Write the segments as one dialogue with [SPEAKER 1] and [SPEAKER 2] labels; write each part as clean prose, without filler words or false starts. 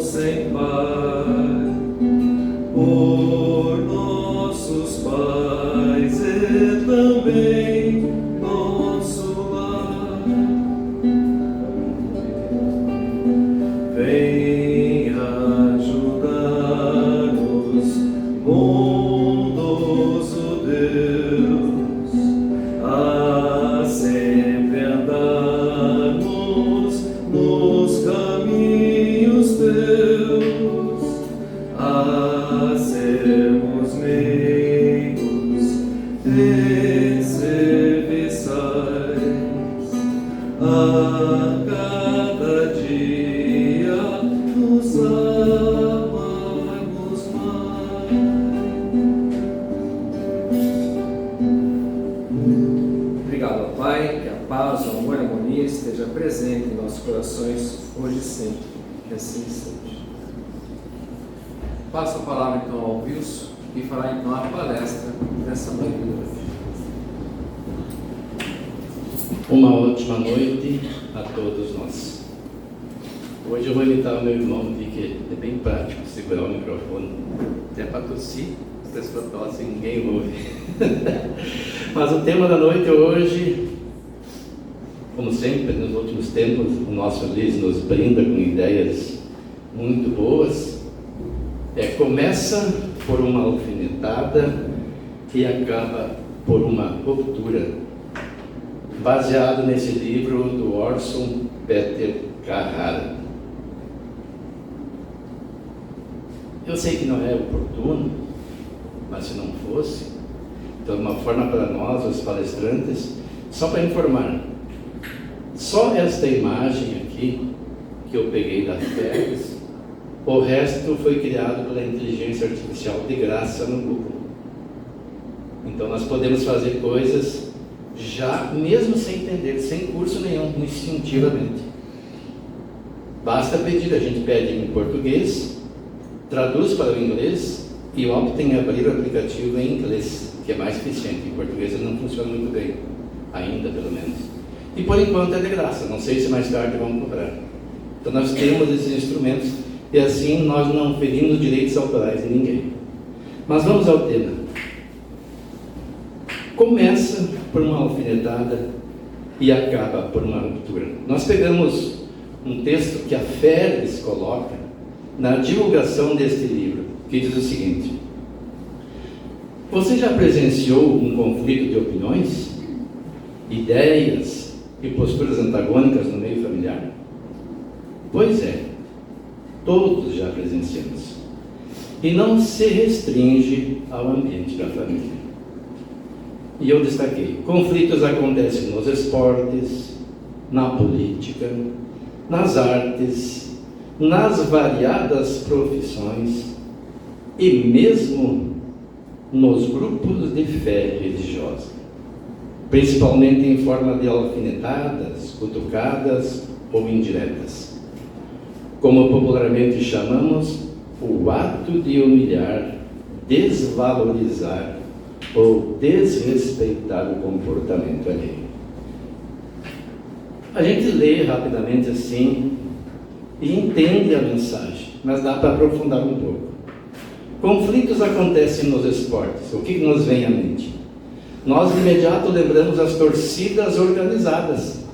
[SPEAKER 1] sem par, por nossos pais e também nosso lar. Venha ajudar-nos, bondoso Deus, a sempre andarmos nos caminhos teus, a sermos meigos e serviçais, a cada dia nos amarmos mais.
[SPEAKER 2] Obrigado, Pai, que a paz, o amor e a harmonia esteja presente em nossos corações, hoje e sempre, que assim seja. Passo a palavra então ao Wilson, que fará então a palestra dessa manhã de hoje.
[SPEAKER 3] Uma ótima noite a todos nós. Hoje eu vou imitar o meu irmão, que é bem prático segurar o microfone, até para tossir, as pessoas tossem, ninguém ouve. Mas o tema da noite hoje, como sempre nos últimos tempos, o nosso Liz nos brinda com ideias muito boas. Começa por uma alfinetada e acaba por uma ruptura, baseado nesse livro do Orson Peter Carrara. Eu sei que não é oportuno, mas se não fosse, então uma forma para nós, os palestrantes, só para informar, só esta imagem aqui, que eu peguei das férias, o resto foi criado pela inteligência artificial de graça no Google. Então nós podemos fazer coisas já, mesmo sem entender, sem curso nenhum, instintivamente. Basta pedir, a gente pede em português, traduz para o inglês e opta em abrir o aplicativo em inglês, que é mais eficiente. Em português ele não funciona muito bem, ainda pelo menos. E por enquanto é de graça, não sei se mais tarde vão cobrar. Então nós temos esses instrumentos e assim nós não ferimos direitos autorais de ninguém. Mas vamos ao tema. Começa por uma alfinetada e acaba por uma ruptura. Nós pegamos um texto que a Férez coloca na divulgação deste livro, que diz o seguinte: você já presenciou um conflito de opiniões, ideias e posturas antagônicas no meio familiar? Pois é, todos já presenciamos. E não se restringe ao ambiente da família. E eu destaquei: conflitos acontecem nos esportes, na política, nas artes, nas variadas profissões e mesmo nos grupos de fé religiosa, principalmente em forma de alfinetadas, cutucadas ou indiretas, como popularmente chamamos o ato de humilhar, desvalorizar ou desrespeitar o comportamento alheio. A gente lê rapidamente assim e entende a mensagem, mas dá para aprofundar um pouco. Conflitos acontecem nos esportes. O que nos vem à mente? Nós de imediato lembramos as torcidas organizadas,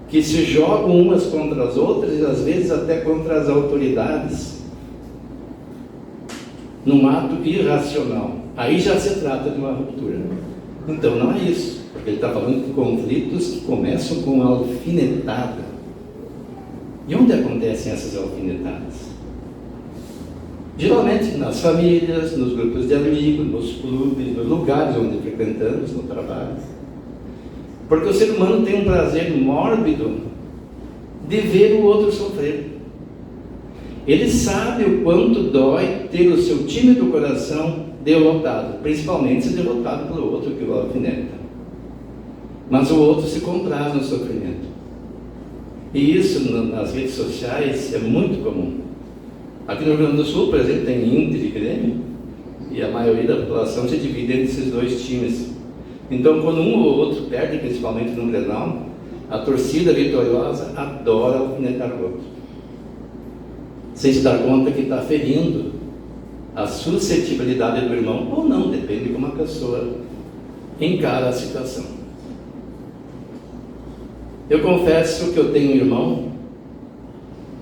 [SPEAKER 3] que se jogam umas contra as outras e às vezes até contra as autoridades, num ato irracional. Aí já se trata de uma ruptura. Então não é isso, porque ele está falando de conflitos que começam com alfinetada. E onde acontecem essas alfinetadas? Geralmente nas famílias, nos grupos de amigos, nos clubes, nos lugares onde frequentamos, no trabalho. Porque o ser humano tem um prazer mórbido de ver o outro sofrer. Ele sabe o quanto dói ter o seu time do coração derrotado, principalmente se derrotado pelo outro que o alfineta. Mas o outro se compraz no sofrimento. E isso nas redes sociais é muito comum. Aqui no Rio Grande do Sul, por exemplo, tem Inter e Grêmio, e a maioria da população se divide entre esses dois times. Então, quando um ou outro perde, principalmente no Grenal, a torcida vitoriosa adora alfinetar o outro. sem se dar conta que está ferindo a suscetibilidade do irmão, ou não, depende de como a pessoa encara a situação. Eu confesso que eu tenho um irmão,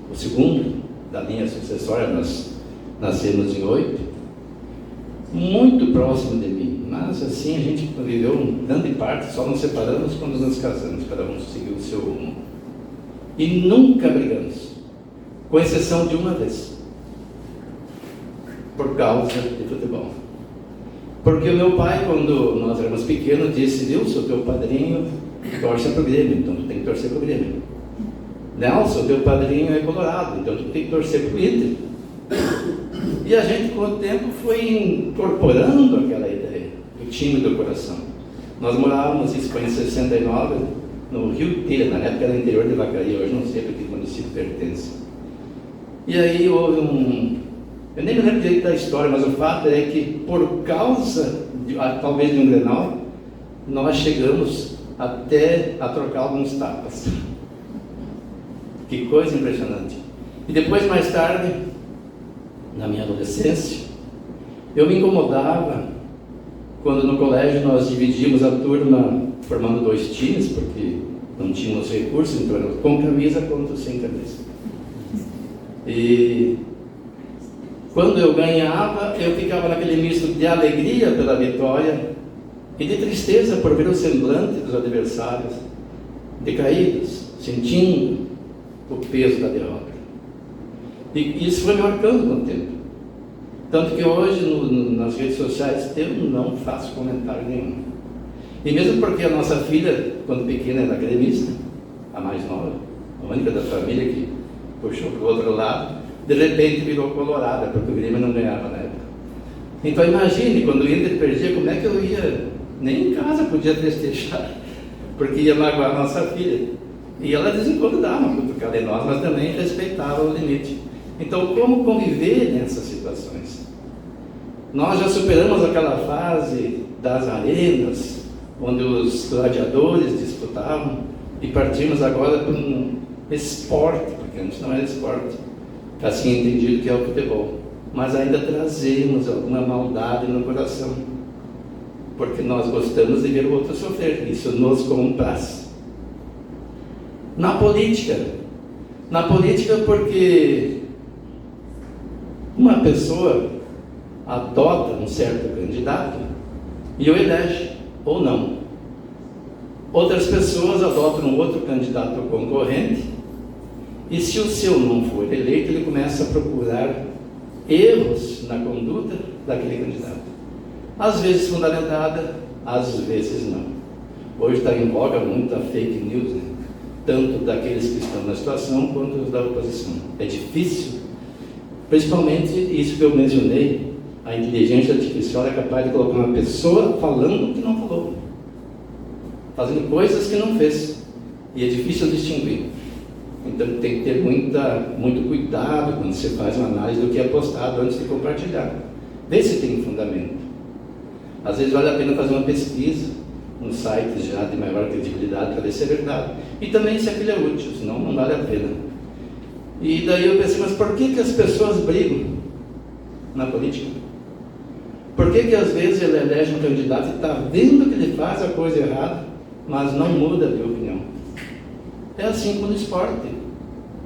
[SPEAKER 3] o segundo da linha sucessória, nós nascemos em 8, muito próximo de mim, mas assim a gente viveu grande parte, só nos separamos quando nos casamos, cada um seguiu o seu rumo. E nunca brigamos, com exceção de uma vez, por causa de futebol. Porque o meu pai, quando nós éramos pequenos, disse: Nilson, teu padrinho torce para o Grêmio, então tu tem que torcer para o Grêmio. Nelson, teu padrinho é colorado, então tu tem que torcer para o Inter. E a gente, com o tempo, foi incorporando aquela ideia, o time do coração. Nós morávamos, isso foi em 69, no Rio Telha, na época era interior de Vacaria, hoje não sei para que município pertence. E aí houve eu nem me lembro direito da história, mas o fato é que por causa, talvez de um Grenal, nós chegamos até a trocar alguns tapas. Que coisa impressionante. E depois, mais tarde, na minha adolescência, eu me incomodava quando no colégio nós dividíamos a turma formando 2 times, porque não tínhamos recursos, então era com camisa contra sem camisa. E quando eu ganhava, eu ficava naquele misto de alegria pela vitória e de tristeza por ver o semblante dos adversários decaídos, sentindo o peso da derrota. E isso foi me marcando com o tempo. Tanto que hoje, nas redes sociais, eu não faço comentário nenhum. E mesmo porque a nossa filha, quando pequena, era gremista, a mais nova, a única da família que puxou para o outro lado, de repente virou colorada, porque o Grêmio não ganhava na época. Então imagine, quando o Inter perdia, como é que eu ia, nem em casa podia festejar, porque ia magoar a nossa filha. E ela de vez em quando dava uma cutucada em nós, mas também respeitava o limite. Então, como conviver nessas situações? Nós já superamos aquela fase das arenas, onde os gladiadores disputavam, e partimos agora para um esporte, porque antes não era esporte, assim entendido que é o futebol. Mas ainda trazemos alguma maldade no coração, porque nós gostamos de ver o outro sofrer, isso nos compraz. Na política porque uma pessoa adota um certo candidato e o elege, ou não. Outras pessoas adotam um outro candidato concorrente e se o seu não for eleito, ele começa a procurar erros na conduta daquele candidato. Às vezes fundamentada, às vezes não. Hoje está em voga muito a fake news, né? Tanto daqueles que estão na situação quanto os da oposição. É difícil, principalmente isso que eu mencionei, a inteligência artificial é capaz de colocar uma pessoa falando o que não falou, fazendo coisas que não fez, e é difícil distinguir. Então tem que ter muito cuidado quando você faz uma análise do que é postado antes de compartilhar. Vê se tem fundamento. Às vezes vale a pena fazer uma pesquisa nos sites já de maior credibilidade para ver se é verdade. E também se aquilo é útil, senão não vale a pena. E daí eu pensei, mas por que as pessoas brigam na política? Por que às vezes ele elege um candidato e está vendo que ele faz a coisa errada, mas não muda de opinião? É assim como no esporte.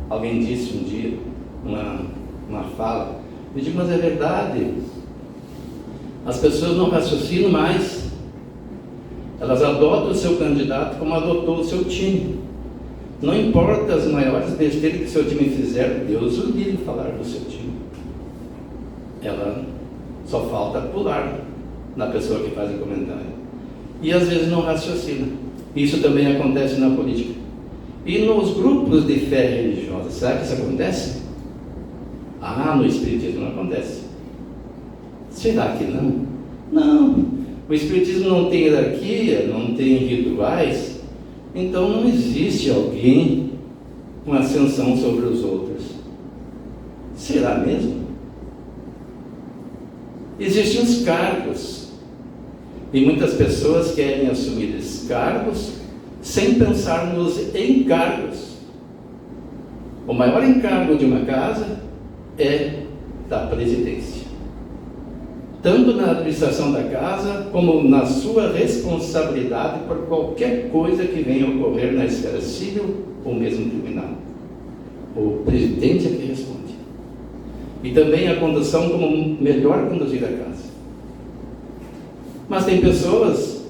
[SPEAKER 3] Alguém disse um dia, uma fala, eu digo, mas é verdade. As pessoas não raciocinam mais. Elas adotam o seu candidato como adotou o seu time. Não importa as maiores besteiras que o seu time fizer, Deus o livre falar do seu time. Ela só falta pular na pessoa que faz o comentário. E às vezes não raciocina. Isso também acontece na política. E nos grupos de fé religiosa, será que isso acontece? No Espiritismo não acontece. Será que não? Não. O Espiritismo não tem hierarquia, não tem rituais, então não existe alguém com ascensão sobre os outros. Será mesmo? Existem os cargos, e muitas pessoas querem assumir esses cargos sem pensar nos encargos. O maior encargo de uma casa é da presidência, tanto na administração da casa, como na sua responsabilidade por qualquer coisa que venha a ocorrer na esfera civil ou mesmo criminal. O presidente é que responde. E também a condução, como melhor conduzir a casa. Mas tem pessoas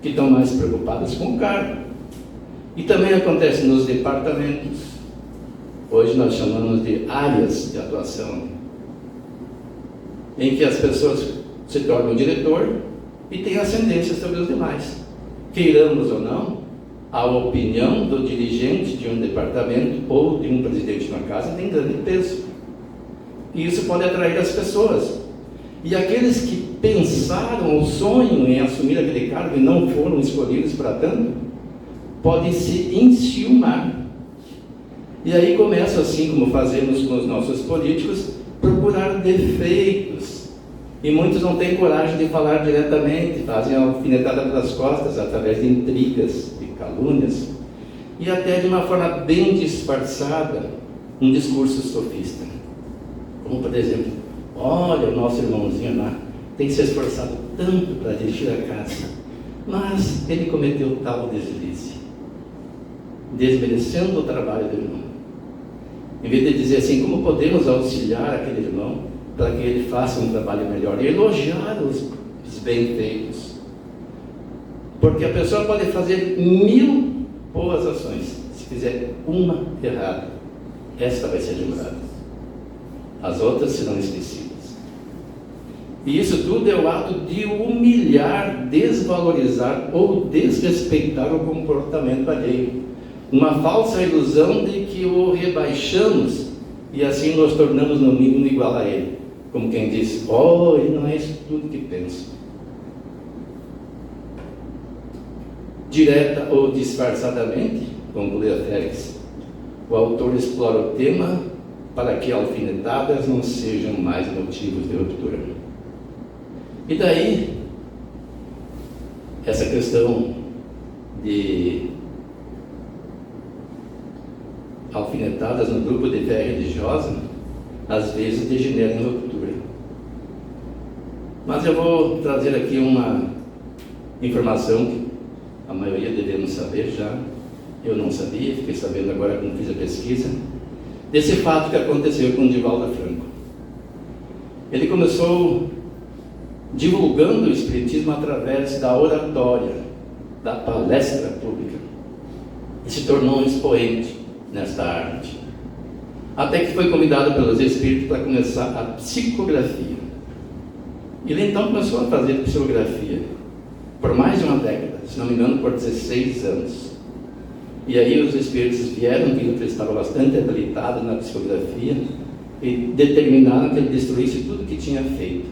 [SPEAKER 3] que estão mais preocupadas com o cargo. E também acontece nos departamentos. Hoje nós chamamos de áreas de atuação, em que as pessoas se tornam diretor e têm ascendência sobre os demais. Queiramos ou não, a opinião do dirigente de um departamento ou de um presidente de uma casa tem grande peso. E isso pode atrair as pessoas. E aqueles que pensaram ou sonham em assumir aquele cargo e não foram escolhidos para tanto, podem se enciumar. E aí começa, assim como fazemos com os nossos políticos, procurar defeitos. E muitos não têm coragem de falar diretamente, fazem a alfinetada pelas costas, através de intrigas, de calúnias, e até de uma forma bem disfarçada, um discurso sofista. Como, por exemplo, olha, o nosso irmãozinho lá tem se esforçado tanto para dirigir a casa, mas ele cometeu tal deslize, desmerecendo o trabalho do irmão. Em vez de dizer assim, como podemos auxiliar aquele irmão para que ele faça um trabalho melhor, e elogiar os bem feitos. Porque a pessoa pode fazer 1000 boas ações, se fizer uma errada, esta vai ser lembrada, as outras serão esquecidas. E isso tudo é o ato de humilhar, desvalorizar ou desrespeitar o comportamento alheio. Uma falsa ilusão de que o rebaixamos e assim nos tornamos no mínimo igual a ele. Como quem diz, oh, ele não é isso tudo que pensa. Direta ou disfarçadamente, conclui a Félix, o autor explora o tema para que alfinetadas não sejam mais motivos de ruptura. E daí, essa questão de alfinetadas no grupo de fé religiosa, às vezes degenera em ruptura. Mas eu vou trazer aqui uma informação que a maioria devemos saber já. Eu não sabia, fiquei sabendo agora quando fiz a pesquisa, desse fato que aconteceu com o Divaldo Franco. Ele começou divulgando o Espiritismo através da oratória, da palestra pública, e se tornou um expoente nesta arte, até que foi convidado pelos Espíritos para começar a psicografia. Ele então começou a fazer psicografia por mais de uma década, se não me engano por 16 anos. E aí os Espíritos vieram, que ele estava bastante habilitado na psicografia, e determinaram que ele destruísse tudo que tinha feito,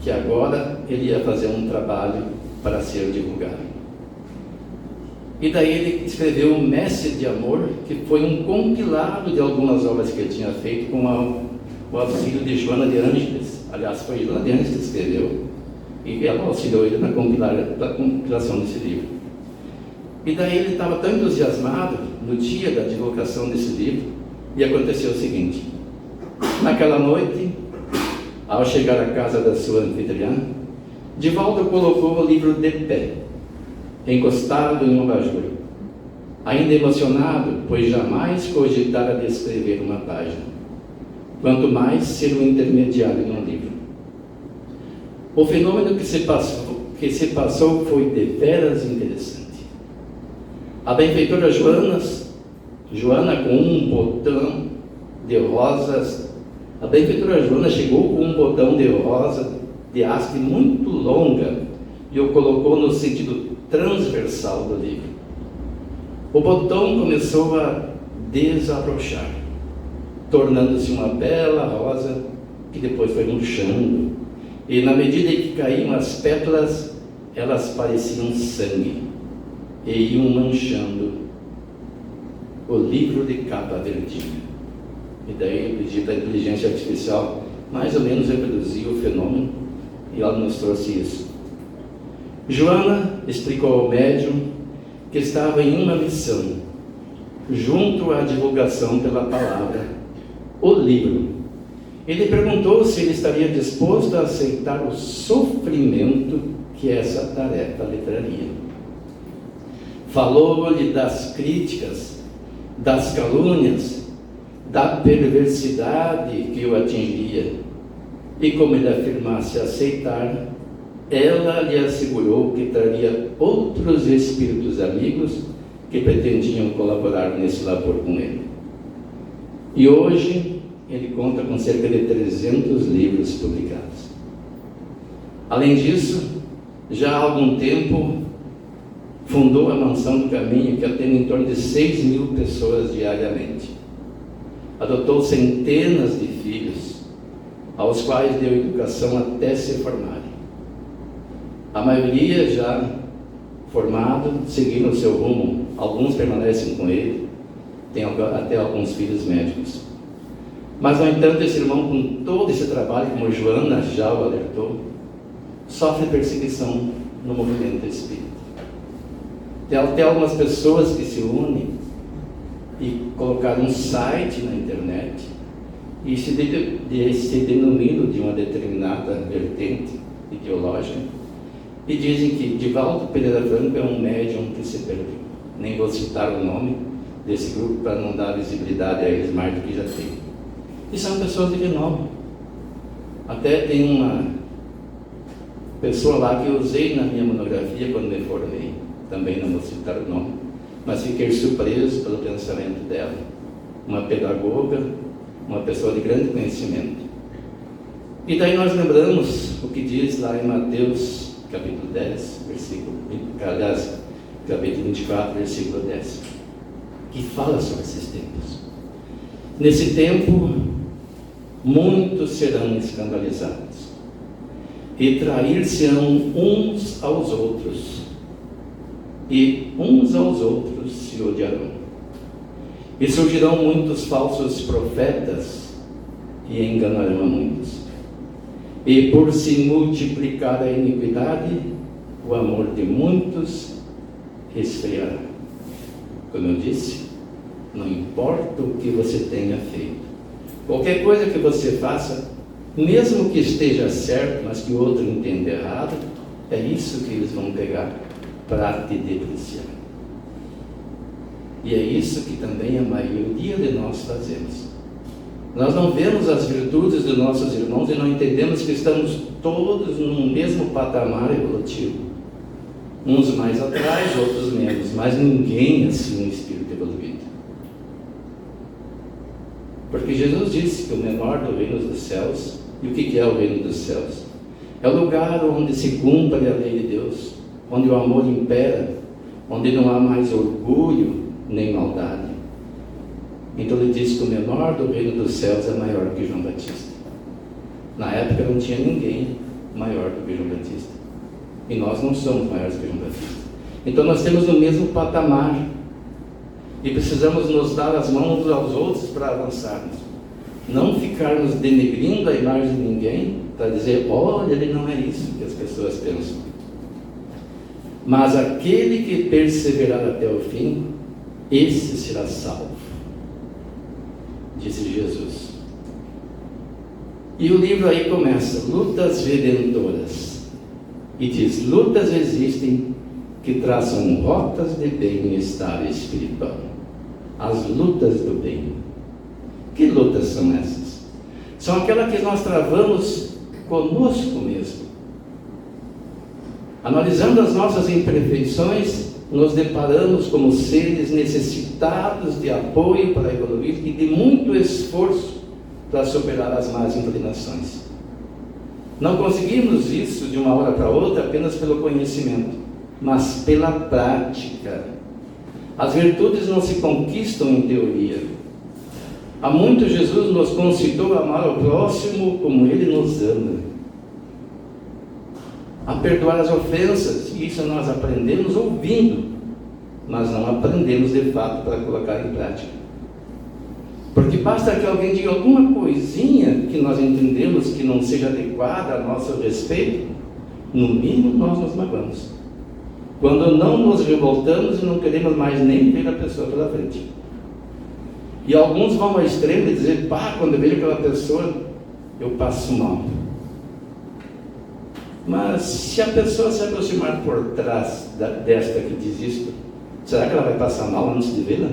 [SPEAKER 3] que agora ele ia fazer um trabalho para ser divulgado. E daí ele escreveu o Mestre de Amor, que foi um compilado de algumas obras que ele tinha feito com o auxílio de Joana de Ângeles. Aliás, foi Joana de Ângeles que escreveu, e ela auxiliou ele na compilação desse livro. E daí ele estava tão entusiasmado no dia da divulgação desse livro, e aconteceu o seguinte: naquela noite, ao chegar à casa da sua anfitriã, Divaldo colocou o livro de pé, encostado em um abajur, ainda emocionado, pois jamais cogitara de escrever uma página, quanto mais ser um intermediário num livro. O fenômeno que se passou foi deveras interessante. A benfeitora Joana com um botão de rosas, a benfeitora Joana chegou com um botão de rosa de haste muito longa e o colocou no sentido transversal do livro. O botão começou a desabrochar, tornando-se uma bela rosa que depois foi murchando, e na medida em que caíam as pétalas, elas pareciam sangue e iam manchando o livro de capa verdinha. E daí o pedido da inteligência artificial mais ou menos reproduziu o fenômeno, e ela nos trouxe isso. Joana explicou ao médium que estava em uma missão, junto à divulgação pela palavra, o livro. Ele perguntou se ele estaria disposto a aceitar o sofrimento que essa tarefa lhe traria. Falou-lhe das críticas, das calúnias, da perversidade que o atingiria. E como ele afirmasse aceitar, ela lhe assegurou que traria outros espíritos amigos que pretendiam colaborar nesse labor com ele. E hoje ele conta com cerca de 300 livros publicados. Além disso, já há algum tempo fundou a Mansão do Caminho, que atende em torno de 6.000 pessoas diariamente. Adotou centenas de filhos, aos quais deu educação até se formarem. A maioria já formado, seguindo o seu rumo. Alguns permanecem com ele, tem até alguns filhos médicos. Mas, no entanto, esse irmão, com todo esse trabalho, como Joana já o alertou, sofre perseguição no movimento espírita. Tem até algumas pessoas que se unem e colocaram um site na internet e se denominam de uma determinada vertente ideológica e dizem que Divaldo Pereira Franco é um médium que se perdeu. Nem vou citar o nome desse grupo para não dar visibilidade a eles mais do que já tem. E são pessoas de renome. Até tem uma pessoa lá que eu usei na minha monografia quando me formei. Também não vou citar o nome, mas fiquei surpreso pelo pensamento dela. Uma pedagoga, uma pessoa de grande conhecimento. E daí nós lembramos o que diz lá em Mateus, capítulo 10, capítulo 24, versículo 10, que fala sobre esses tempos. Nesse tempo, muitos serão escandalizados e trair-se-ão uns aos outros, e uns aos outros se odiarão. E surgirão muitos falsos profetas e enganarão a muitos. E por se multiplicar a iniquidade, o amor de muitos esfriará. Como eu disse, não importa o que você tenha feito, qualquer coisa que você faça, mesmo que esteja certo, mas que o outro entenda errado, é isso que eles vão pegar para te depreciar. E é isso que também a maioria de nós fazemos. Nós não vemos as virtudes dos nossos irmãos e não entendemos que estamos todos no mesmo patamar evolutivo. Uns mais atrás, outros menos, mas ninguém assim um espírito evoluído. Porque Jesus disse que o menor do reino dos céus, e o que é o reino dos céus? É o lugar onde se cumpre a lei de Deus, onde o amor impera, onde não há mais orgulho nem maldade. Então ele disse que o menor do reino dos céus é maior que João Batista. Na época não tinha ninguém maior do que João Batista. E nós não somos maiores que João Batista. Então nós temos o mesmo patamar. E precisamos nos dar as mãos uns aos outros para avançarmos. Não ficarmos denegrindo a imagem de ninguém para dizer, olha, ele não é isso que as pessoas pensam. Mas aquele que perseverar até o fim, esse será salvo, disse Jesus. E o livro aí começa, lutas redentoras, e diz, lutas existem que traçam rotas de bem-estar espiritual. As lutas do bem. Que lutas são essas? São aquelas que nós travamos conosco mesmo. Analisando as nossas imperfeições, nos deparamos como seres necessitados de apoio para evoluir e de muito esforço para superar as más inclinações. Não conseguimos isso de uma hora para outra apenas pelo conhecimento, mas pela prática. As virtudes não se conquistam em teoria. Há muito Jesus nos concitou a amar ao próximo como Ele nos ama, a perdoar as ofensas. Isso nós aprendemos ouvindo, mas não aprendemos de fato para colocar em prática. Porque basta que alguém diga alguma coisinha que nós entendemos que não seja adequada a nosso respeito, no mínimo nós nos magoamos. Quando não nos revoltamos e não queremos mais nem ver a pessoa pela frente. E alguns vão ao extremo de dizer, pá, quando eu vejo aquela pessoa, eu passo mal. Mas se a pessoa se aproximar por trás desta que diz isto, será que ela vai passar mal antes de vê-la?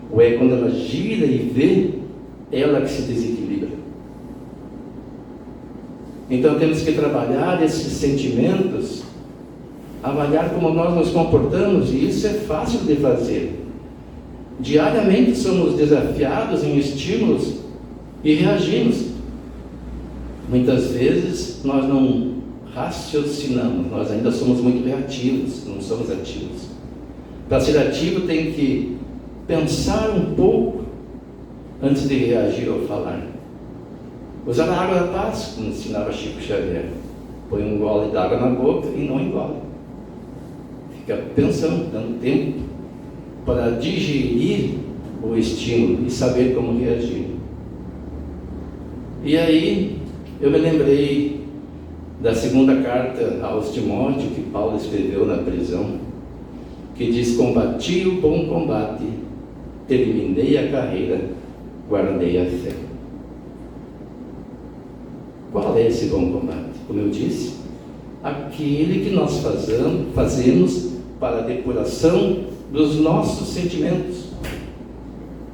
[SPEAKER 3] Ou é quando ela gira e vê, ela que se desequilibra? Então temos que trabalhar esses sentimentos, avaliar como nós nos comportamos, e isso é fácil de fazer. Diariamente somos desafiados em estímulos e reagimos. Muitas vezes nós não raciocinamos, nós ainda somos muito reativos, não somos ativos. Para ser ativo tem que pensar um pouco antes de reagir ou falar. Usar a água da paz, como ensinava Chico Xavier. Põe um gole d'água na boca e não engole. Fica pensando, dando tempo para digerir o estímulo e saber como reagir. E aí eu me lembrei da segunda carta aos Timóteo que Paulo escreveu na prisão, que diz: combati o bom combate, terminei a carreira, guardei a fé. Qual é esse bom combate? Como eu disse, aquele que nós fazemos para a depuração dos nossos sentimentos,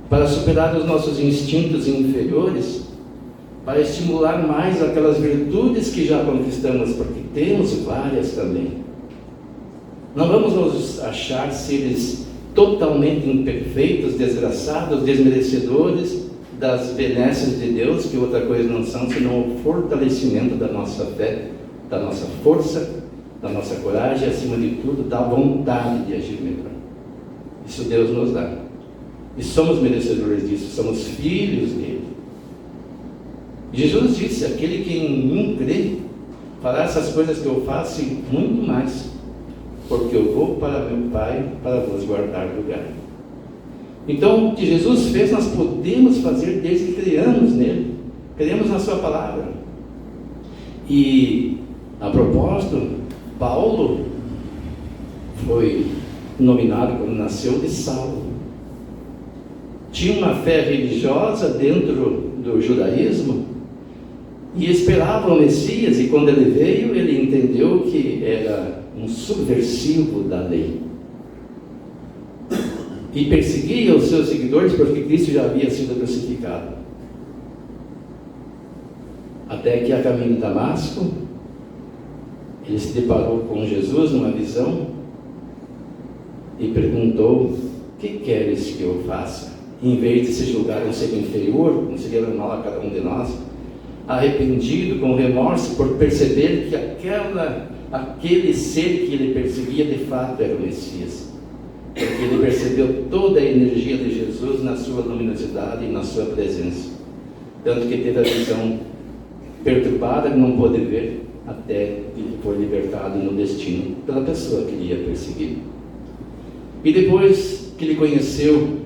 [SPEAKER 3] para superar os nossos instintos inferiores, para estimular mais aquelas virtudes que já conquistamos, porque temos várias também. Não vamos nos achar seres totalmente imperfeitos, desgraçados, desmerecedores das benesses de Deus, que outra coisa não são senão o fortalecimento da nossa fé, da nossa força, da nossa coragem e, acima de tudo, da vontade de agir melhor. Isso Deus nos dá. E somos merecedores disso, somos filhos dele. Jesus disse: aquele que em mim crê fará essas coisas que eu faço e muito mais, porque eu vou para meu Pai para vos guardar lugar. Então, o que Jesus fez, nós podemos fazer desde que criamos nele, cremos na sua palavra. E, a propósito, Paulo foi nominado, quando nasceu, de Saulo. Tinha uma fé religiosa dentro do judaísmo e esperava o Messias, e quando ele veio, ele entendeu que era um subversivo da lei e perseguia os seus seguidores porque Cristo já havia sido crucificado. Até que, a caminho de Damasco, ele se deparou com Jesus numa visão e perguntou: o que queres que eu faça? Em vez de se julgar um ser inferior, não seria normal a cada um de nós, arrependido, com remorso por perceber que aquele ser que ele perseguia de fato era o Messias, porque ele percebeu toda a energia de Jesus na sua luminosidade e na sua presença, tanto que teve a visão perturbada de não poder ver, até que ele foi libertado no destino pela pessoa que ele ia perseguir. E depois que ele conheceu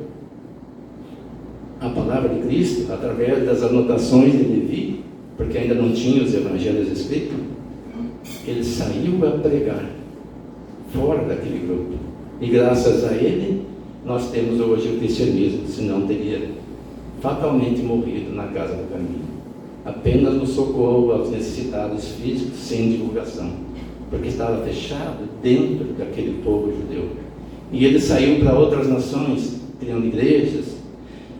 [SPEAKER 3] a palavra de Cristo, através das anotações de Levi, porque ainda não tinha os evangelhos escritos, ele saiu a pregar fora daquele grupo. E graças a ele, nós temos hoje o cristianismo, senão teria fatalmente morrido na casa do caminho, apenas no socorro aos necessitados físicos, sem divulgação, porque estava fechado dentro daquele povo judeu. E ele saiu para outras nações, criando igrejas,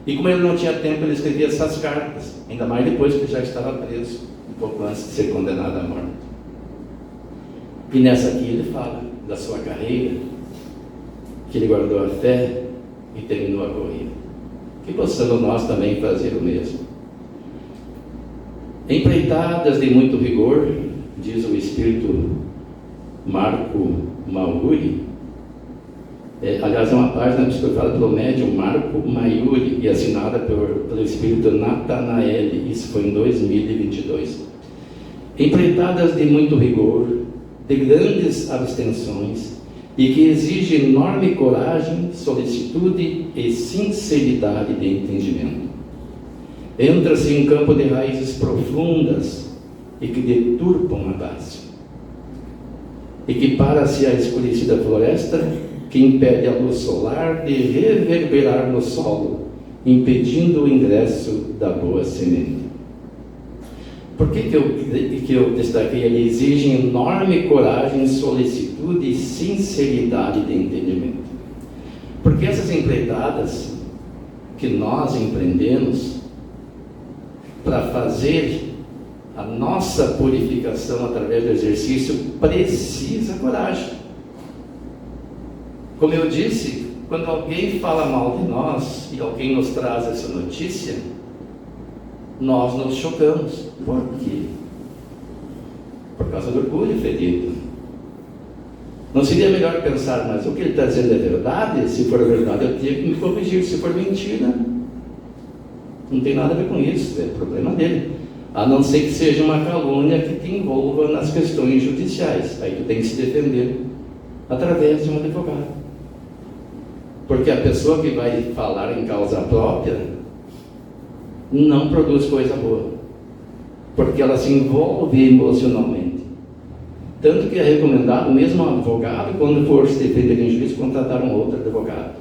[SPEAKER 3] e como ele não tinha tempo, ele escrevia essas cartas, ainda mais depois que já estava preso, um pouco antes de ser condenado à morte. E nessa aqui ele fala da sua carreira, que ele guardou a fé e terminou a corrida. Que possamos nós também fazer o mesmo. Empreitadas de muito rigor, diz o espírito Marco Maiuri, aliás, é uma página psicografada pelo médium Marco Maiuri e assinada pelo espírito Natanael. Isso foi em 2022. Empreitadas de muito rigor, de grandes abstenções, e que exige enorme coragem, solicitude e sinceridade de entendimento. Entra-se em campo de raízes profundas e que deturpam a base. Equipara-se à escurecida floresta que impede a luz solar de reverberar no solo impedindo o ingresso da boa semente. Por que eu destaquei ali? Exigem enorme coragem, solicitude e sinceridade de entendimento. Porque essas empreitadas que nós empreendemos para fazer a nossa purificação através do exercício precisa coragem. Como eu disse, quando alguém fala mal de nós e alguém nos traz essa notícia, nós nos chocamos. Por quê? Por causa do orgulho ferido. Não seria melhor pensar, mas o que ele está dizendo é verdade? Se for verdade, eu tenho que me corrigir. Se for mentira, não tem nada a ver com isso, é problema dele. A não ser que seja uma calúnia que te envolva nas questões judiciais. Aí tu tem que se defender através de um advogado. Porque a pessoa que vai falar em causa própria não produz coisa boa. Porque ela se envolve emocionalmente. Tanto que é recomendado, mesmo um advogado, quando for se defender em juízo, contratar um outro advogado.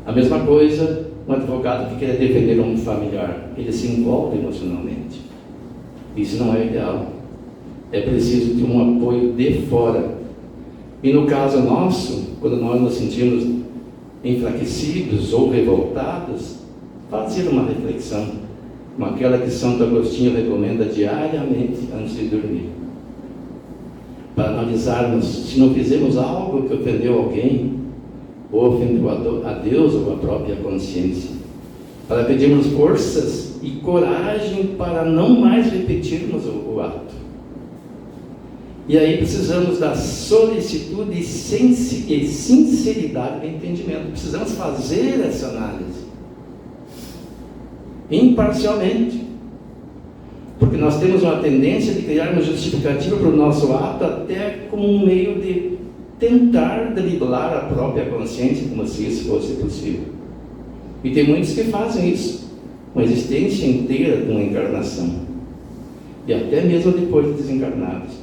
[SPEAKER 3] A mesma coisa, um advogado que quer defender um familiar, ele se envolve emocionalmente. Isso não é ideal. É preciso de um apoio de fora. E no caso nosso, quando nós nos sentimos enfraquecidos ou revoltados, fazer uma reflexão, como aquela que Santo Agostinho recomenda diariamente antes de dormir. Para analisarmos se não fizemos algo que ofendeu alguém, ou ofendeu a Deus ou a própria consciência, para pedirmos forças e coragem para não mais repetirmos o ato. E aí precisamos da solicitude e sinceridade de entendimento. Precisamos fazer essa análise imparcialmente, porque nós temos uma tendência de criarmos justificativa para o nosso ato até como um meio de tentar driblar a própria consciência, como se isso fosse possível. E tem muitos que fazem isso, uma existência inteira de uma encarnação, e até mesmo depois de desencarnados,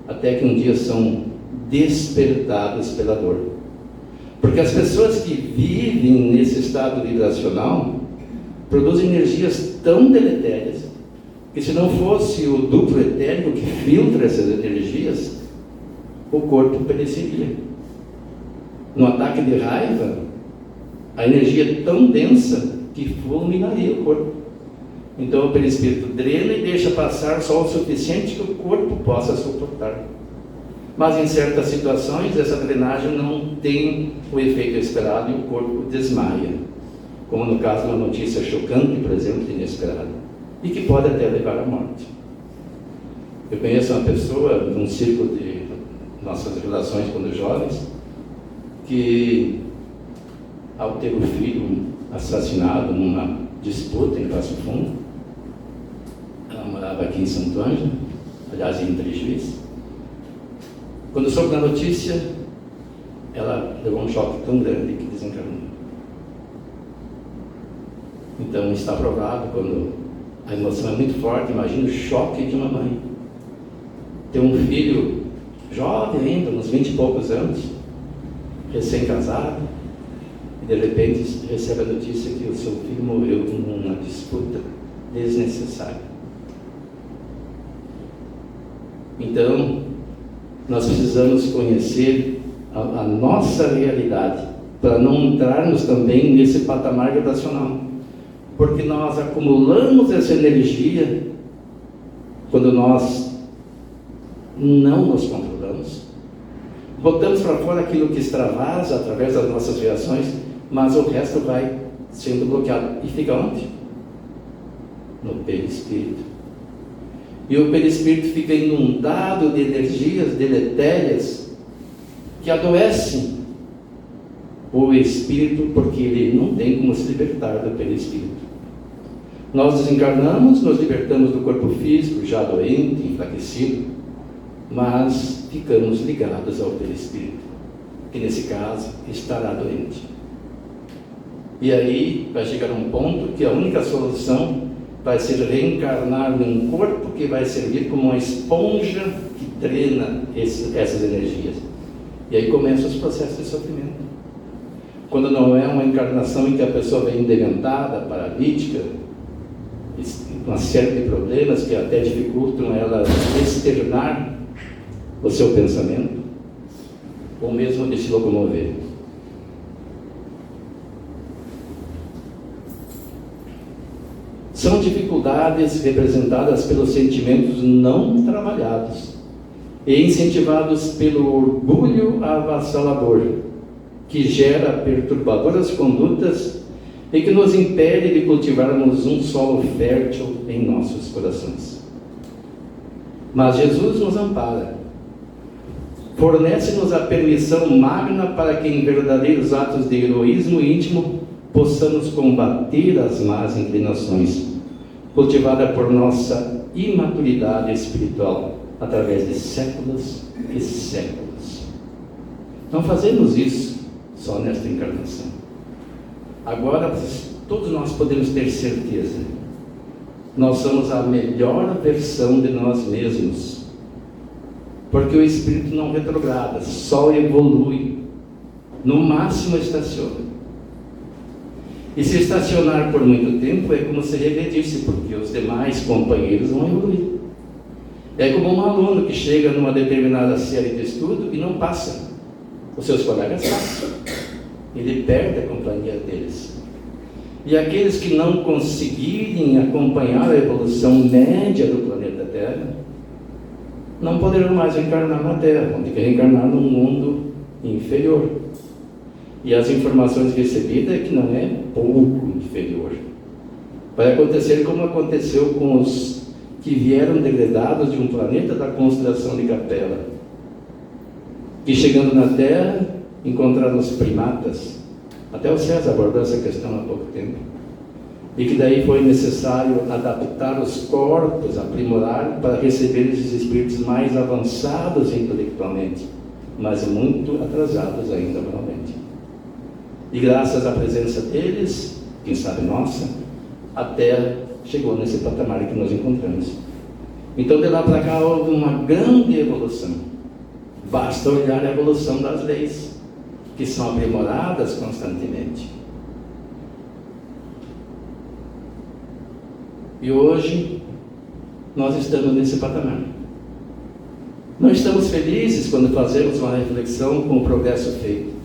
[SPEAKER 3] até que um dia são despertados pela dor. Porque as pessoas que vivem nesse estado vibracional produzem energias tão deletérias que, se não fosse o duplo etérico que filtra essas energias, o corpo pereceria. No ataque de raiva, a energia é tão densa que fulminaria o corpo. Então o perispírito drena e deixa passar só o suficiente que o corpo possa suportar. Mas em certas situações essa drenagem não tem o efeito esperado e o corpo desmaia, como no caso de uma notícia chocante, por exemplo, inesperada, e que pode até levar à morte. Eu conheço uma pessoa num círculo de nossas relações quando jovens, que ao ter o filho assassinado numa disputa em Passo Fundo, ela morava aqui em Santo Ângelo, aliás em Trejuiz. Quando soube da notícia, ela levou um choque tão grande que desencarnou. Então está provado, quando a emoção é muito forte, imagina o choque de uma mãe. Ter um filho jovem ainda, uns 20 e poucos anos, recém-casado, e de repente recebe a notícia que o seu filho morreu numa disputa desnecessária. Então, nós precisamos conhecer a nossa realidade, para não entrarmos também nesse patamar vibracional. Porque nós acumulamos essa energia quando nós não nos controlamos. Botamos para fora aquilo que extravasa através das nossas reações, mas o resto vai sendo bloqueado. E fica onde? No perispírito. E o perispírito fica inundado de energias deletérias que adoecem o espírito, porque ele não tem como se libertar do perispírito. Nós desencarnamos, nos libertamos do corpo físico, já doente, enfraquecido, mas ficamos ligados ao perispírito, que nesse caso estará doente. E aí vai chegar um ponto que a única solução vai ser reencarnar num corpo que vai servir como uma esponja que drena essas energias. E aí começam os processos de sofrimento. quando não é uma encarnação em que a pessoa vem indentada, paralítica, uma série de problemas que até dificultam ela externar o seu pensamento, ou mesmo de se locomover. São dificuldades representadas pelos sentimentos não trabalhados e incentivados pelo orgulho avassalador, que gera perturbadoras condutas e que nos impede de cultivarmos um solo fértil em nossos corações. Mas Jesus nos ampara, fornece-nos a permissão magna para que em verdadeiros atos de heroísmo íntimo possamos combater as más inclinações, cultivada por nossa imaturidade espiritual, através de séculos e séculos. Não fazemos isso só nesta encarnação. Agora, todos nós podemos ter certeza, nós somos a melhor versão de nós mesmos, porque o Espírito não retrograda, só evolui, no máximo estaciona. E se estacionar por muito tempo é como se regredisse, porque os demais companheiros vão evoluir. É como um aluno que chega numa determinada série de estudo e não passa. Os seus colegas passam. Ele perde a companhia deles. E aqueles que não conseguirem acompanhar a evolução média do planeta Terra, não poderão mais reencarnar na Terra, vão ter que reencarnar num mundo inferior. E as informações recebidas é que não é pouco inferior. Vai acontecer como aconteceu com os que vieram degradados de um planeta da constelação de Capela, que chegando na Terra encontraram os primatas. Até o César abordou essa questão há pouco tempo. E que daí foi necessário adaptar os corpos, aprimorar, para receber esses espíritos mais avançados intelectualmente, mas muito atrasados ainda moralmente. E graças à presença deles, quem sabe nossa, a Terra chegou nesse patamar que nós encontramos. Então de lá para cá houve uma grande evolução. Basta olhar a evolução das leis, que são aprimoradas constantemente. E hoje nós estamos nesse patamar. Não estamos felizes quando fazemos uma reflexão com o progresso feito.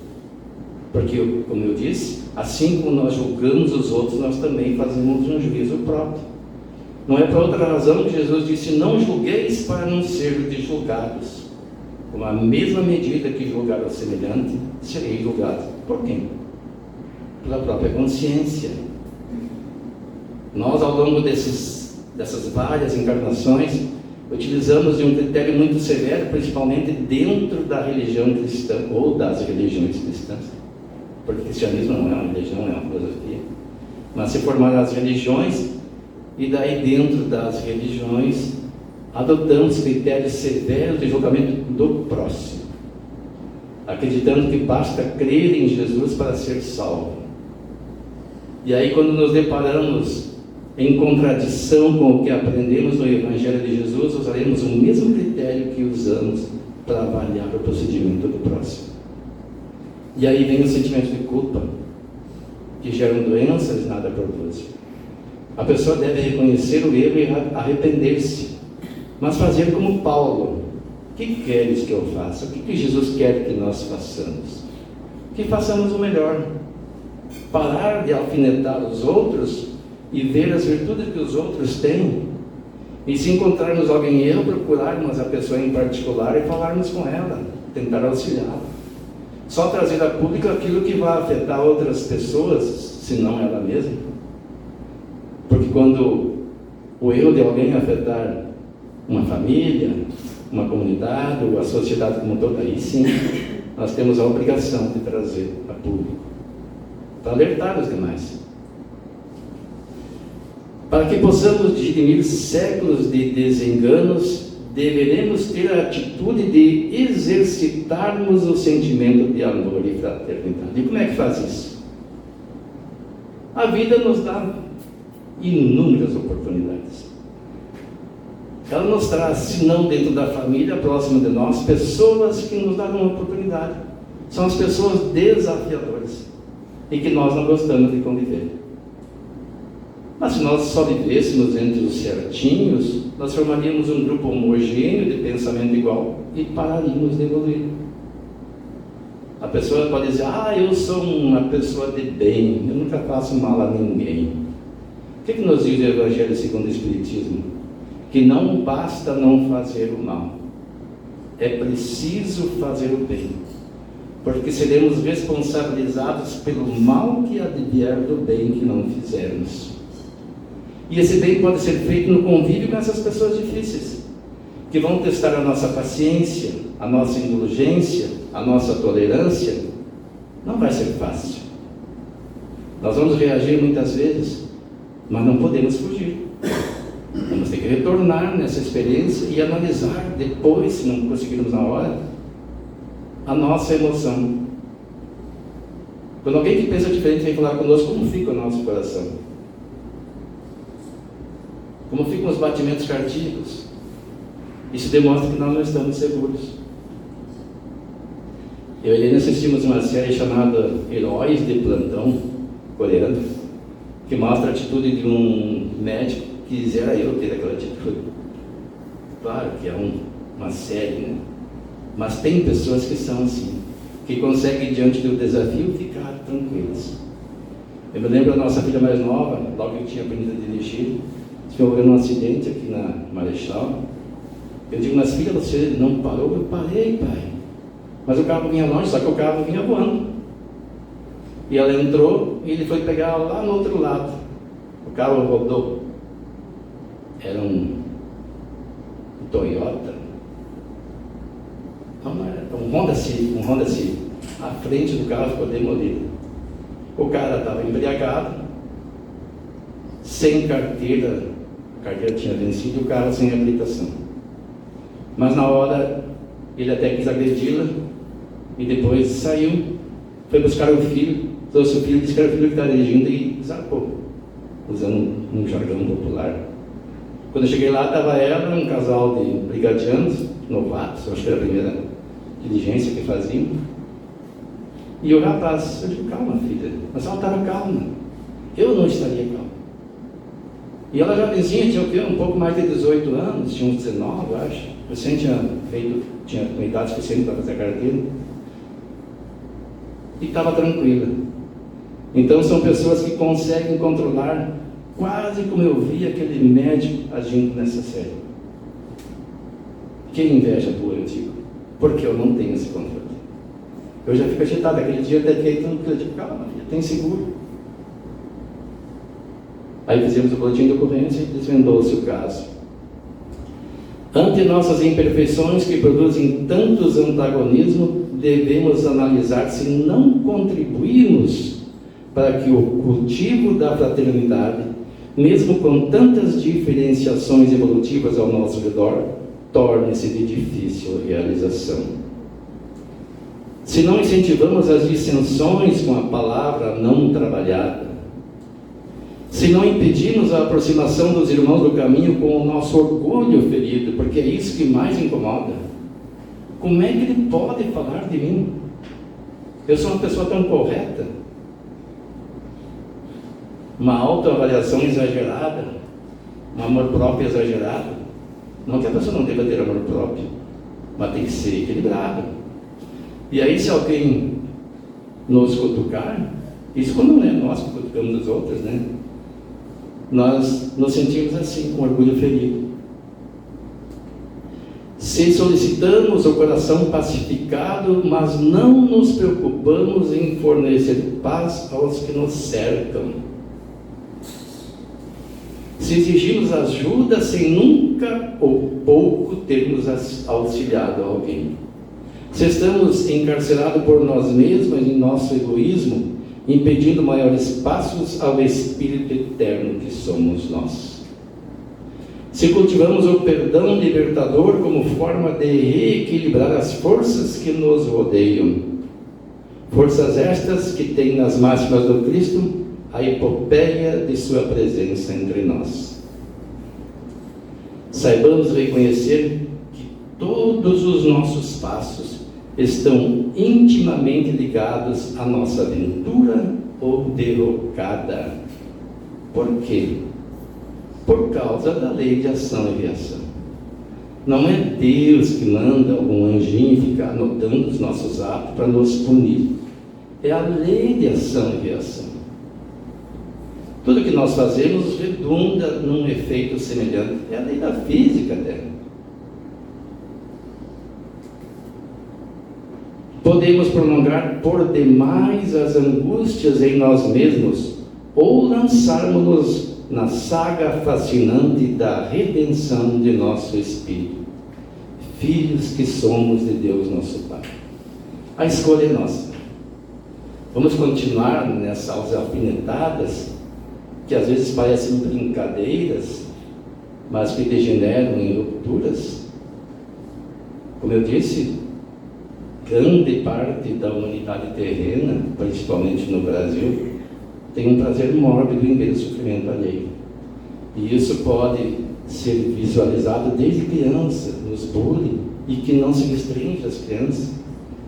[SPEAKER 3] Porque, como eu disse, assim como nós julgamos os outros, nós também fazemos um juízo próprio. Não é por outra razão que Jesus disse: não julgueis para não ser julgados. Com a mesma medida que julgar o semelhante, serei julgado. Por quem? Pela própria consciência. Nós, ao longo dessas várias encarnações, utilizamos de um critério muito severo, principalmente dentro da religião cristã, ou das religiões cristãs. Porque o cristianismo não é uma religião, é uma filosofia. Mas se formaram as religiões, e daí dentro das religiões adotamos critérios severos de julgamento do próximo, acreditando que basta crer em Jesus para ser salvo. E aí, quando nos deparamos em contradição com o que aprendemos no Evangelho de Jesus, usaremos o mesmo critério que usamos para avaliar o procedimento do próximo. E aí vem o sentimento de culpa, que geram doenças e nada produzem. A pessoa deve reconhecer o erro e arrepender-se, mas fazer como Paulo: o que queres que eu faça? O que Jesus quer que nós façamos? Que façamos o melhor. Parar de alfinetar os outros e ver as virtudes que os outros têm. E se encontrarmos alguém em erro, procurarmos a pessoa em particular e falarmos com ela, tentar auxiliá-la. Só trazer a público aquilo que vai afetar outras pessoas, se não ela mesma. Porque quando o erro de alguém afetar uma família, uma comunidade, ou a sociedade como toda, aí sim, nós temos a obrigação de trazer a público, para alertar os demais. Para que possamos dirimir séculos de desenganos, deveremos ter a atitude de exercitarmos o sentimento de amor e fraternidade. E como é que faz isso? A vida nos dá inúmeras oportunidades. Ela nos traz, se não dentro da família, próximo de nós, pessoas que nos dão uma oportunidade. São as pessoas desafiadoras. e que nós não gostamos de conviver. Mas se nós só vivêssemos entre os certinhos, nós formaríamos um grupo homogêneo de pensamento igual e pararíamos de evoluir. A pessoa pode dizer, eu sou uma pessoa de bem, eu nunca faço mal a ninguém. O que nos diz o Evangelho segundo o Espiritismo? Que não basta não fazer o mal, é preciso fazer o bem, porque seremos responsabilizados pelo mal que advier do bem que não fizermos. E esse bem pode ser feito no convívio com essas pessoas difíceis, que vão testar a nossa paciência, a nossa indulgência, a nossa tolerância. Não vai ser fácil. Nós vamos reagir muitas vezes, mas não podemos fugir. Vamos ter que retornar nessa experiência e analisar depois, se não conseguirmos na hora, a nossa emoção. Quando alguém que pensa diferente vem falar conosco, como fica o nosso coração? Como ficam os batimentos cardíacos? Isso demonstra que nós não estamos seguros. Eu e a Helena assistimos uma série chamada Heróis de Plantão, coreano, que mostra a atitude de um médico que quisera eu ter aquela atitude. Claro que é uma série, né? Mas tem pessoas que são assim, que conseguem diante do desafio ficar tranquilas. Eu me lembro da nossa filha mais nova, logo que eu tinha aprendido a dirigir, houve um acidente aqui na Marechal. Eu digo, mas filha, você não parou? Eu parei, pai. Mas o carro vinha longe, só que o carro vinha voando. E ela entrou e ele foi pegar lá no outro lado. O carro rodou. Era um Toyota. Não era, um Honda Civic. A frente do carro ficou demolida. O cara estava embriagado, sem carteira. A carteira tinha vencido e o carro sem habilitação. Mas na hora ele até quis agredi-la e depois saiu, foi buscar o filho, trouxe o filho, disse que era o filho que estava dirigindo e zarpou, usando um jargão popular. Quando eu cheguei lá, estava ela, um casal de brigadianos, novatos, acho que era a primeira diligência que faziam, e o rapaz. Eu digo, calma filha, mas ela estava calma, eu não estaria calma. E ela já vizinha, tinha o quê? Um pouco mais de 18 anos, tinha uns 19, acho. Eu sempre tinha idade suficiente para fazer a carteira. E estava tranquila. Então são pessoas que conseguem controlar, quase como eu vi aquele médico agindo nessa série. Que inveja boa, eu digo, porque eu não tenho esse controle. Eu já fico agitado, aquele dia até fiquei tranquilo, eu digo, calma, tem seguro. Aí fizemos o boletim de ocorrência e desvendou-se o caso. Ante nossas imperfeições que produzem tantos antagonismos, devemos analisar se não contribuirmos para que o cultivo da fraternidade, mesmo com tantas diferenciações evolutivas ao nosso redor, torne-se de difícil realização. Se não incentivamos as dissensões com a palavra não trabalhada, se não impedimos a aproximação dos irmãos do caminho com o nosso orgulho ferido, porque é isso que mais incomoda, como é que ele pode falar de mim? Eu sou uma pessoa tão correta. Uma autoavaliação exagerada, um amor próprio exagerado. Não que a pessoa não deva ter amor próprio, mas tem que ser equilibrado. E aí, se alguém nos cutucar, isso quando não é nós que cutucamos os outros, né? Nós nos sentimos assim, com orgulho ferido. Se solicitamos o coração pacificado, mas não nos preocupamos em fornecer paz aos que nos cercam. Se exigimos ajuda sem nunca ou pouco termos auxiliado alguém. Se estamos encarcerados por nós mesmos em nosso egoísmo, impedindo maiores passos ao Espírito eterno que somos nós. Se cultivamos o perdão libertador como forma de reequilibrar as forças que nos rodeiam, forças estas que têm nas máximas do Cristo a epopeia de sua presença entre nós. Saibamos reconhecer que todos os nossos passos estão intimamente ligados à nossa aventura ou derrocada. Por quê? Por causa da lei de ação e reação. Não é Deus que manda algum anjinho ficar anotando os nossos atos para nos punir. É a lei de ação e reação. Tudo que nós fazemos redunda num efeito semelhante. É a lei da física até. Podemos prolongar por demais as angústias em nós mesmos ou lançarmos-nos na saga fascinante da redenção de nosso espírito, filhos que somos de Deus nosso Pai. A escolha é nossa. Vamos continuar nessas alfinetadas que às vezes parecem brincadeiras, mas que degeneram em rupturas. Como eu disse, grande parte da humanidade terrena, principalmente no Brasil, tem um prazer mórbido em ver o sofrimento alheio. E isso pode ser visualizado desde criança, nos bullying, e que não se restringe às crianças,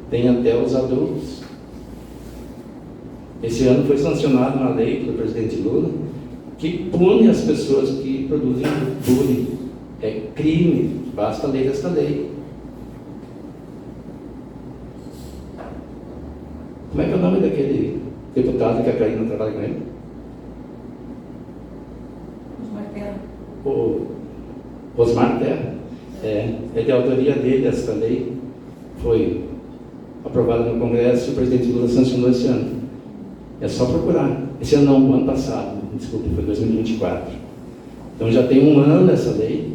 [SPEAKER 3] tem até os adultos. Esse ano foi sancionada uma lei pelo presidente Lula que pune as pessoas que produzem bullying. É crime, basta ler esta lei. Como é que é o nome daquele deputado que a Karina trabalha com ele?
[SPEAKER 4] Osmar Terra.
[SPEAKER 3] O Osmar Terra. É de autoria dele esta lei. Foi aprovada no Congresso e o presidente Lula sancionou esse ano. É só procurar. Esse ano não, o ano passado. Desculpe, foi 2024. Então já tem um ano essa lei,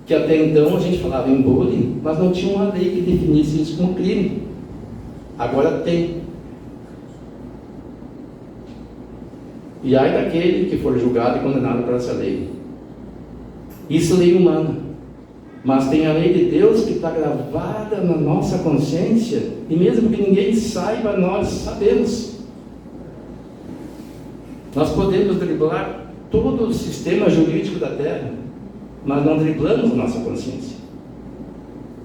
[SPEAKER 3] que até então a gente falava em bullying, mas não tinha uma lei que definisse isso como crime. Agora tem. E ai daquele que for julgado e condenado por essa lei. Isso é lei humana. Mas tem a lei de Deus que está gravada na nossa consciência, e mesmo que ninguém saiba, nós sabemos. Nós podemos driblar todo o sistema jurídico da Terra, mas não driblamos a nossa consciência.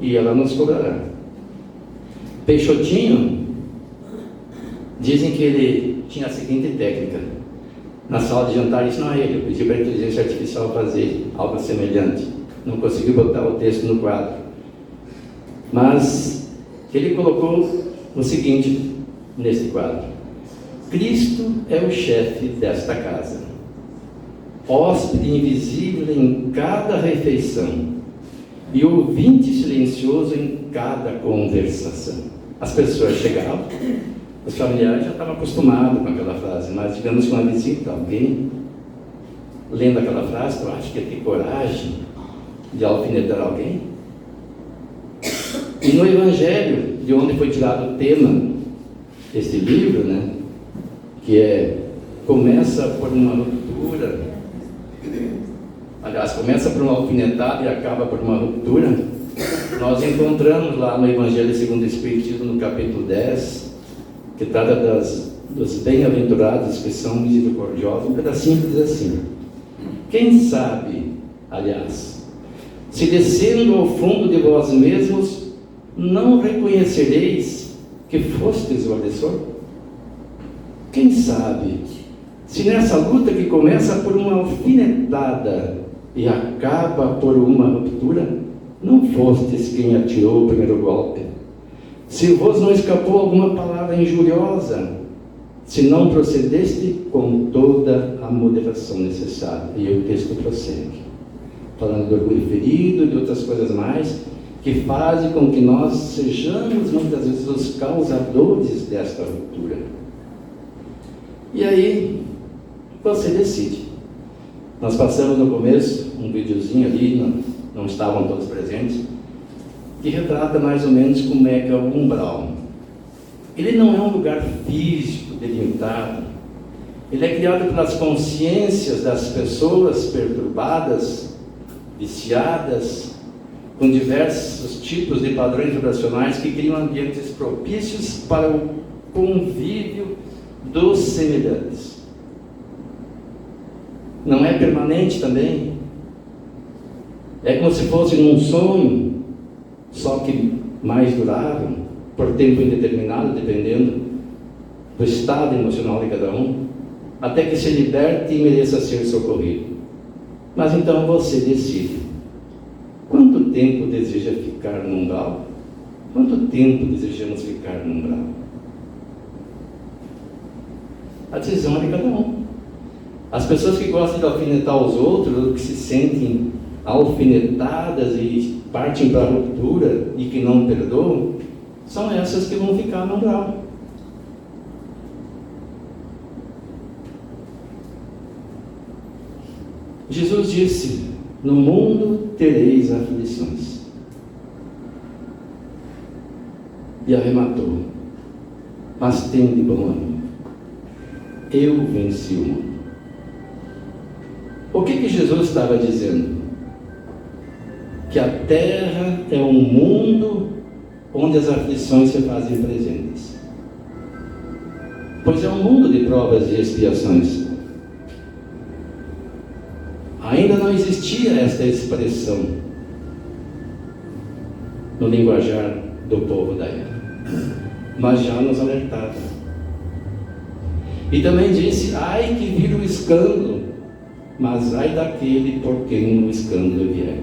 [SPEAKER 3] E ela nos cobrará. Peixotinho, dizem que ele tinha a seguinte técnica. Na sala de jantar, isso não é ele, eu pedi para a inteligência artificial fazer algo semelhante. Não conseguiu botar o texto no quadro. Mas ele colocou o seguinte nesse quadro: Cristo é o chefe desta casa, hóspede invisível em cada refeição e ouvinte silencioso em cada conversação. As pessoas chegavam, os familiares já estavam acostumados com aquela frase, mas digamos que uma visita, alguém lendo aquela frase, tu acha que ia ter coragem de alfinetar alguém? E no Evangelho, de onde foi tirado o tema desse livro, né, que começa por uma ruptura, aliás, começa por uma alfinetada e acaba por uma ruptura, nós encontramos lá no Evangelho segundo o Espiritismo, no capítulo 10, que trata dos bem-aventurados que são misericordiosos, um pedacinho que diz assim: quem sabe, aliás, se descendo ao fundo de vós mesmos, não reconhecereis que fostes o agressor? Quem sabe, se nessa luta que começa por uma alfinetada e acaba por uma ruptura, não fostes quem atirou o primeiro golpe? Se vos não escapou alguma palavra injuriosa, se não procedeste com toda a moderação necessária. E o texto prossegue, falando do orgulho ferido e de outras coisas mais, que fazem com que nós sejamos muitas vezes os causadores desta ruptura. E aí, você decide. Nós passamos no começo um videozinho ali, não estavam todos presentes, que retrata mais ou menos como é que é o umbral. Ele não é um lugar físico delimitado. Ele é criado pelas consciências das pessoas perturbadas, viciadas, com diversos tipos de padrões vibracionais que criam ambientes propícios para o convívio dos semelhantes. Não é permanente também. É como se fosse num sonho, só que mais durável, por tempo indeterminado, dependendo do estado emocional de cada um, até que se liberte e mereça ser socorrido. Mas então você decide. Quanto tempo deseja ficar no umbral? Quanto tempo desejamos ficar no umbral? A decisão é de cada um. As pessoas que gostam de alfinetar os outros, ou que se sentem alfinetadas e partem para a ruptura e que não perdoam, são essas que vão ficar no umbral. Jesus disse: no mundo tereis aflições. E arrematou: mas tende bom ânimo, eu venci o mundo. O que Jesus estava dizendo? Que a terra é um mundo onde as aflições se fazem presentes. Pois é um mundo de provas e expiações. Ainda não existia esta expressão no linguajar do povo da época, mas já nos alertava. E também disse: ai que vir o escândalo, mas ai daquele por quem o escândalo vier.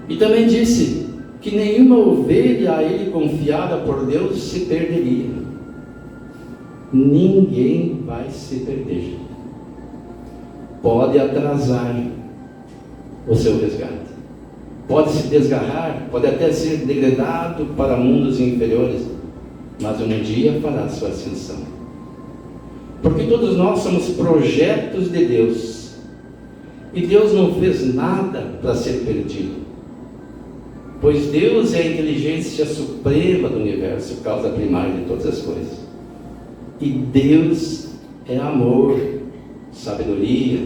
[SPEAKER 3] E também disse que nenhuma ovelha a ele confiada por Deus se perderia. Ninguém vai se perder. Pode atrasar o seu resgate, pode se desgarrar, pode até ser degradado para mundos inferiores, mas um dia fará sua ascensão. Porque todos nós somos projetos de Deus, e Deus não fez nada para ser perdido, pois Deus é a inteligência suprema do universo, causa primária de todas as coisas. E Deus é amor, sabedoria.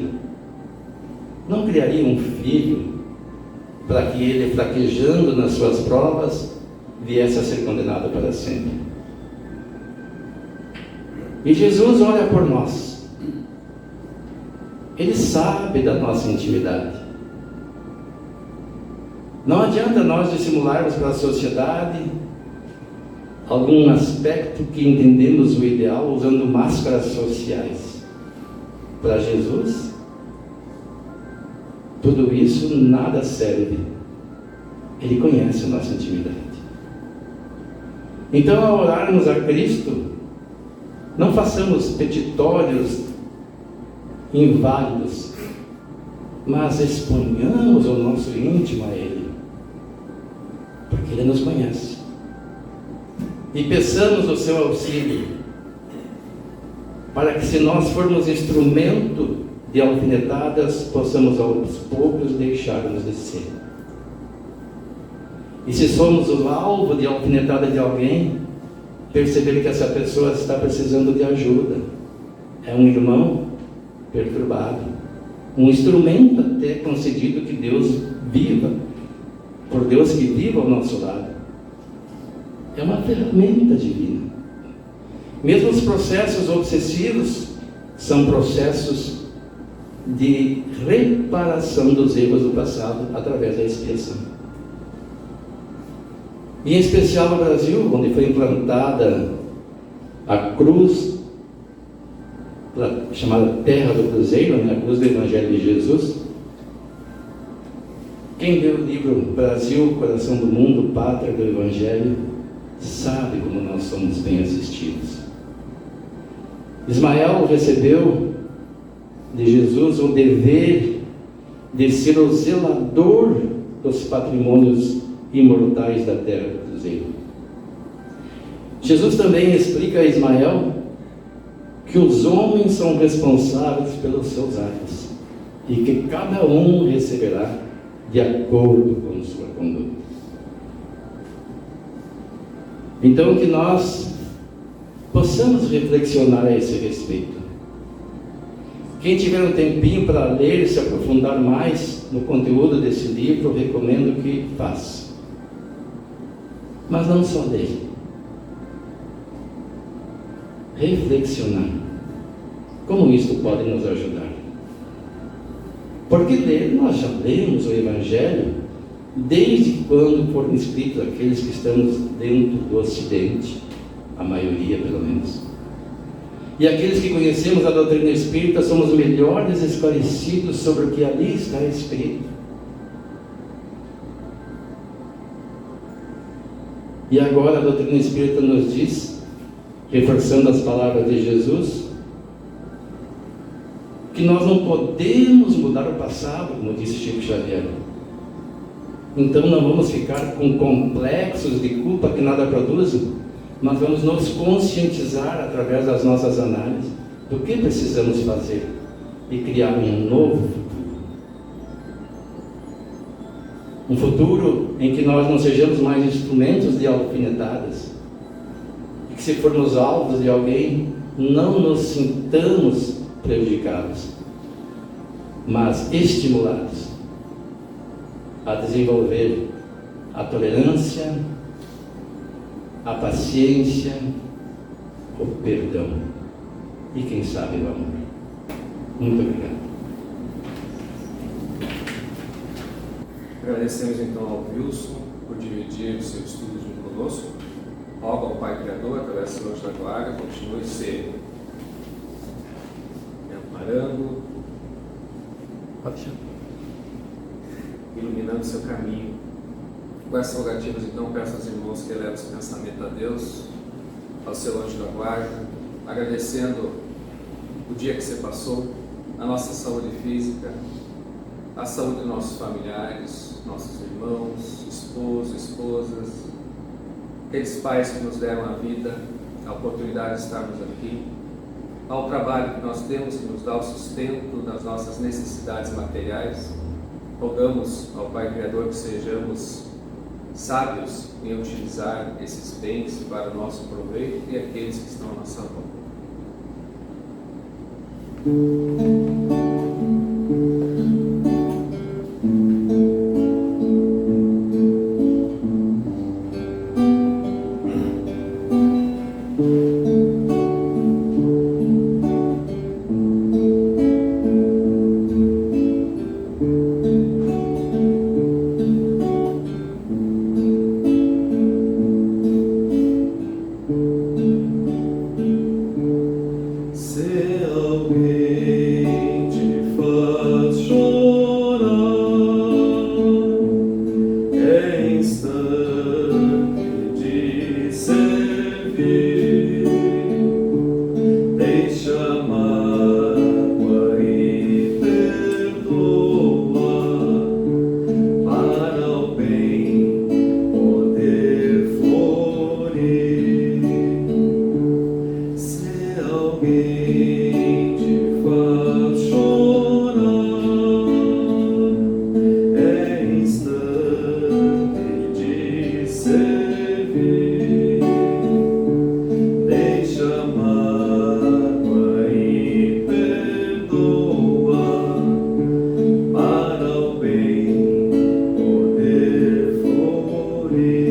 [SPEAKER 3] Não criaria um filho para que ele, fraquejando nas suas provas, viesse a ser condenado para sempre. E Jesus olha por nós. Ele sabe da nossa intimidade. Não adianta nós dissimularmos para a sociedade algum aspecto que entendemos o ideal usando máscaras sociais. Para Jesus, tudo isso nada serve. Ele conhece a nossa intimidade. Então, ao orarmos a Cristo, não façamos petitórios inválidos, mas exponhamos o nosso íntimo a Ele, porque Ele nos conhece. E peçamos o seu auxílio, para que, se nós formos instrumento de alfinetadas, possamos aos poucos deixar-nos de ser. E se somos o alvo de alfinetada de alguém, perceber que essa pessoa está precisando de ajuda. É um irmão perturbado, um instrumento até concedido que Deus viva, por Deus que viva ao nosso lado. É uma ferramenta divina. Mesmo os processos obsessivos são processos de reparação dos erros do passado através da expiação. E em especial no Brasil, onde foi implantada a cruz, chamada Terra do Cruzeiro, a cruz do Evangelho de Jesus. Quem leu o livro Brasil, Coração do Mundo, Pátria do Evangelho, sabe como nós somos bem assistidos. Ismael recebeu de Jesus o dever de ser o zelador dos patrimônios imortais da terra do Cruzeiro. Jesus também explica a Ismael que os homens são responsáveis pelos seus atos e que cada um receberá de acordo com sua conduta. Então, que nós possamos reflexionar a esse respeito. Quem tiver um tempinho para ler e se aprofundar mais no conteúdo desse livro, recomendo que faça. Mas não só ler. Reflexionar. Como isto pode nos ajudar? Porque ler, nós já lemos o Evangelho desde quando foram escritos aqueles que estamos dentro do Ocidente, a maioria pelo menos. E aqueles que conhecemos a doutrina espírita somos melhores esclarecidos sobre o que ali está escrito. E agora a doutrina espírita nos diz, reforçando as palavras de Jesus, que nós não podemos mudar o passado, como disse Chico Xavier. Então não vamos ficar com complexos de culpa que nada produzem, mas vamos nos conscientizar através das nossas análises do que precisamos fazer e criar um novo futuro. Um futuro em que nós não sejamos mais instrumentos de alfinetadas, e que se formos alvos de alguém, não nos sintamos prejudicados, mas estimulados a desenvolver a tolerância, a paciência, o perdão e, quem sabe, o amor. Muito obrigado.
[SPEAKER 2] Agradecemos então ao Wilson por dividir o seu estudo junto conosco. Rogo ao Pai Criador, através do Anjo da Guarda, continue se amparando, iluminando o seu caminho. Com essas rogativas, então, peço aos irmãos que elevem seu pensamento a Deus, ao seu Anjo da Guarda, agradecendo o dia que você passou, a nossa saúde física, a saúde dos nossos familiares, nossos irmãos, esposos, esposas, aqueles pais que nos deram a vida, a oportunidade de estarmos aqui, ao trabalho que nós temos, que nos dá o sustento das nossas necessidades materiais. Rogamos ao Pai Criador que sejamos sábios em utilizar esses bens para o nosso proveito e aqueles que estão à nossa volta.
[SPEAKER 1] Se alguém te faz chorar, é instante de servir. Deixa a mágoa e perdoa, para o bem poder florir. Se alguém te faz chorar, é instante de servir. Deixa a mágoa e perdoa, para o bem poder florir.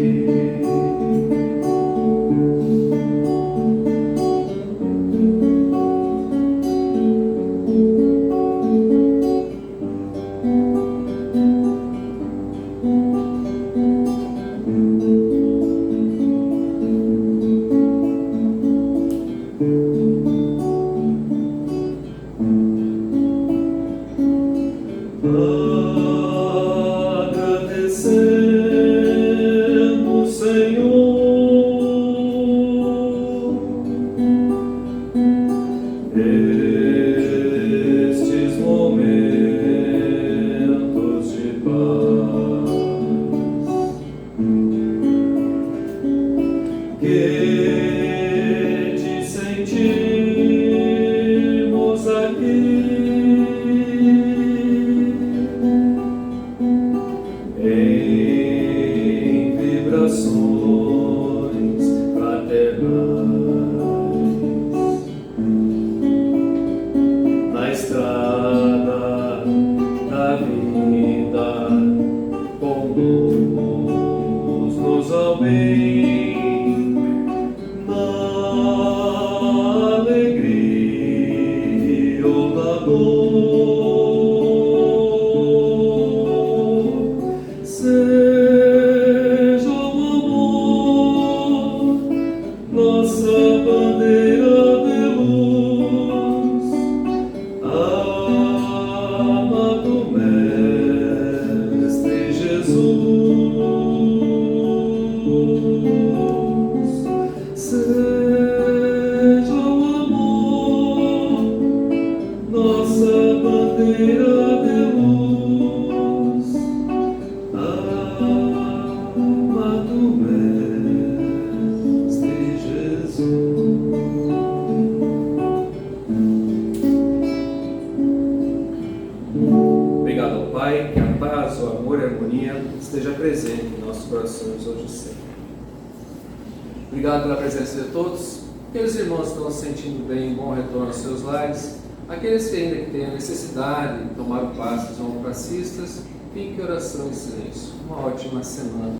[SPEAKER 1] Agradecendo, Senhor, estes momentos de paz que te sentimos aqui. amado Mestre Jesus, seja o amor nossa bandeira de luz, amado Mestre Jesus. Obrigado ao Pai, que a paz, o amor e a harmonia esteja presente em nossos corações hoje e sempre.
[SPEAKER 2] Obrigado pela presença de todos. Aqueles irmãos que estão se sentindo bem, bom retorno aos seus lares. Aqueles que ainda têm a necessidade de tomar o passe dos homopracistas, fique em oração e silêncio. Uma ótima semana.